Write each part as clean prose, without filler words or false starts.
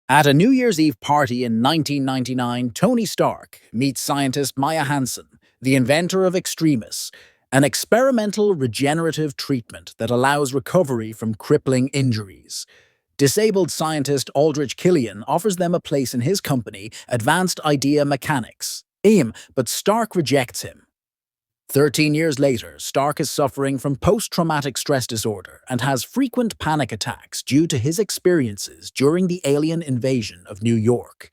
At a New Year's Eve party in 1999, Tony Stark meets scientist Maya Hansen, the inventor of 𝗔𝗟𝗦𝗢, an experimental regenerative treatment that allows recovery from crippling injuries. Disabled scientist Aldrich Killian offers them a place in his company, Advanced Idea Mechanics, AIM, but Stark rejects him. 13 years later, Stark is suffering from post-traumatic stress disorder and has frequent panic attacks due to his experiences during the alien invasion of New York.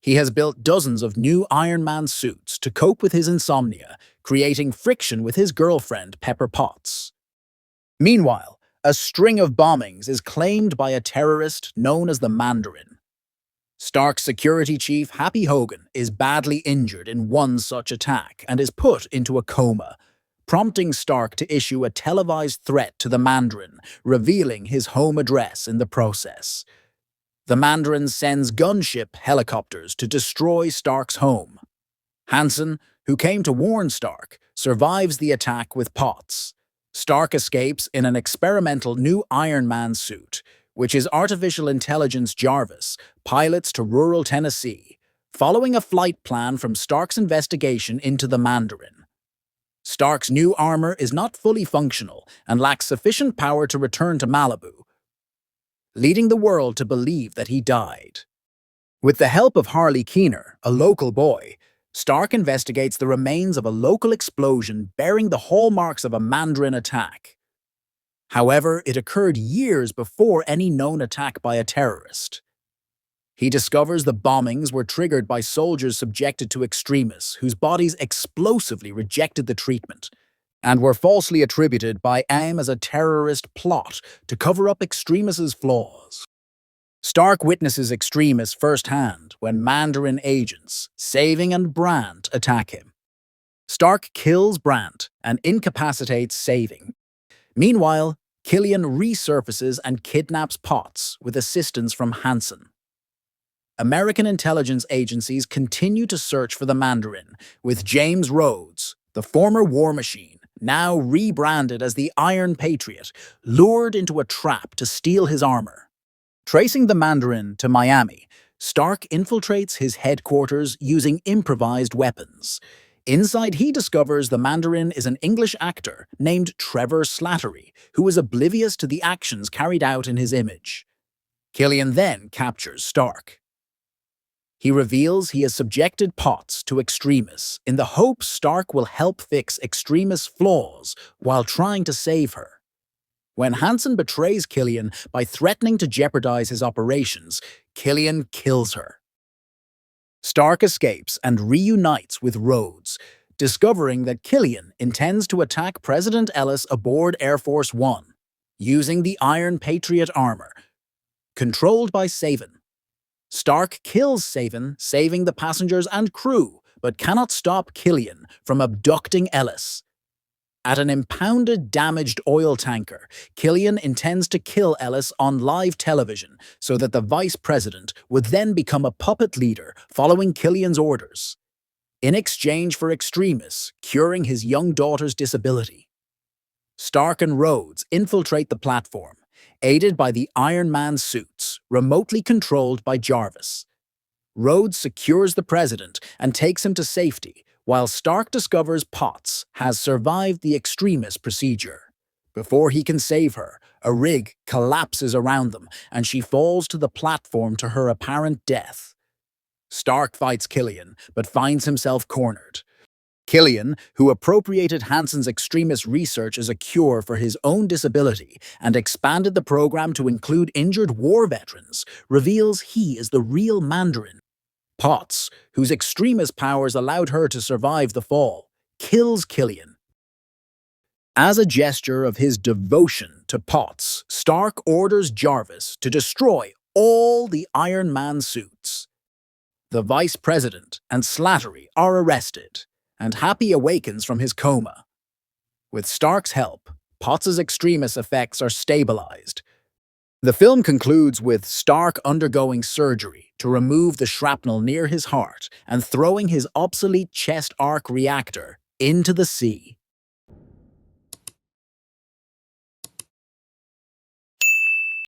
He has built dozens of new Iron Man suits to cope with his insomnia, creating friction with his girlfriend Pepper Potts. Meanwhile, a string of bombings is claimed by a terrorist known as the Mandarin. Stark's security chief, Happy Hogan, is badly injured in one such attack and is put into a coma, prompting Stark to issue a televised threat to the Mandarin, revealing his home address in the process. The Mandarin sends gunship helicopters to destroy Stark's home. Hansen, who came to warn Stark, survives the attack with Potts. Stark escapes in an experimental new Iron Man suit, which is artificial intelligence Jarvis, pilots to rural Tennessee, following a flight plan from Stark's investigation into the Mandarin. Stark's new armor is not fully functional and lacks sufficient power to return to Malibu, leading the world to believe that he died. With the help of Harley Keener, a local boy, Stark investigates the remains of a local explosion bearing the hallmarks of a Mandarin attack. However, it occurred years before any known attack by a terrorist. He discovers the bombings were triggered by soldiers subjected to 𝗔𝗟𝗦𝗢 whose bodies explosively rejected the treatment, and were falsely attributed by AIM as a terrorist plot to cover up 𝗔𝗟𝗦𝗢's flaws. Stark witnesses 𝗔𝗟𝗦𝗢 firsthand when Mandarin agents, Saving and Brandt, attack him. Stark kills Brandt and incapacitates Saving. Meanwhile, Killian resurfaces and kidnaps Potts with assistance from Hansen. American intelligence agencies continue to search for the Mandarin, with James Rhodes, the former War Machine, now rebranded as the Iron Patriot, lured into a trap to steal his armor. Tracing the Mandarin to Miami, Stark infiltrates his headquarters using improvised weapons. Inside, he discovers the Mandarin is an English actor named Trevor Slattery, who is oblivious to the actions carried out in his image. Killian then captures Stark. He reveals he has subjected Potts to 𝗔𝗟𝗦𝗢 in the hope Stark will help fix 𝗔𝗟𝗦𝗢's flaws while trying to save her. When Hansen betrays Killian by threatening to jeopardize his operations, Killian kills her. Stark escapes and reunites with Rhodes, discovering that Killian intends to attack President Ellis aboard Air Force One, using the Iron Patriot armor, controlled by Savin. Stark kills Savin, saving the passengers and crew, but cannot stop Killian from abducting Ellis. At an impounded, damaged oil tanker, Killian intends to kill Ellis on live television so that the vice president would then become a puppet leader following Killian's orders, in exchange for 𝗔𝗟𝗦𝗢 curing his young daughter's disability. Stark and Rhodes infiltrate the platform, aided by the Iron Man suits, remotely controlled by Jarvis. Rhodes secures the president and takes him to safety, while Stark discovers Potts has survived the 𝗔𝗟𝗦𝗢 procedure. Before he can save her, a rig collapses around them and she falls to the platform to her apparent death. Stark fights Killian, but finds himself cornered. Killian, who appropriated Hansen's 𝗔𝗟𝗦𝗢 research as a cure for his own disability and expanded the program to include injured war veterans, reveals he is the real Mandarin. Potts, whose 𝗔𝗟𝗦𝗢's powers allowed her to survive the fall, kills Killian. As a gesture of his devotion to Potts, Stark orders Jarvis to destroy all the Iron Man suits. The vice president and Slattery are arrested, and Happy awakens from his coma. With Stark's help, Potts' 𝗔𝗟𝗦𝗢's effects are stabilized. The film concludes with Stark undergoing surgery to remove the shrapnel near his heart and throwing his obsolete chest arc reactor into the sea.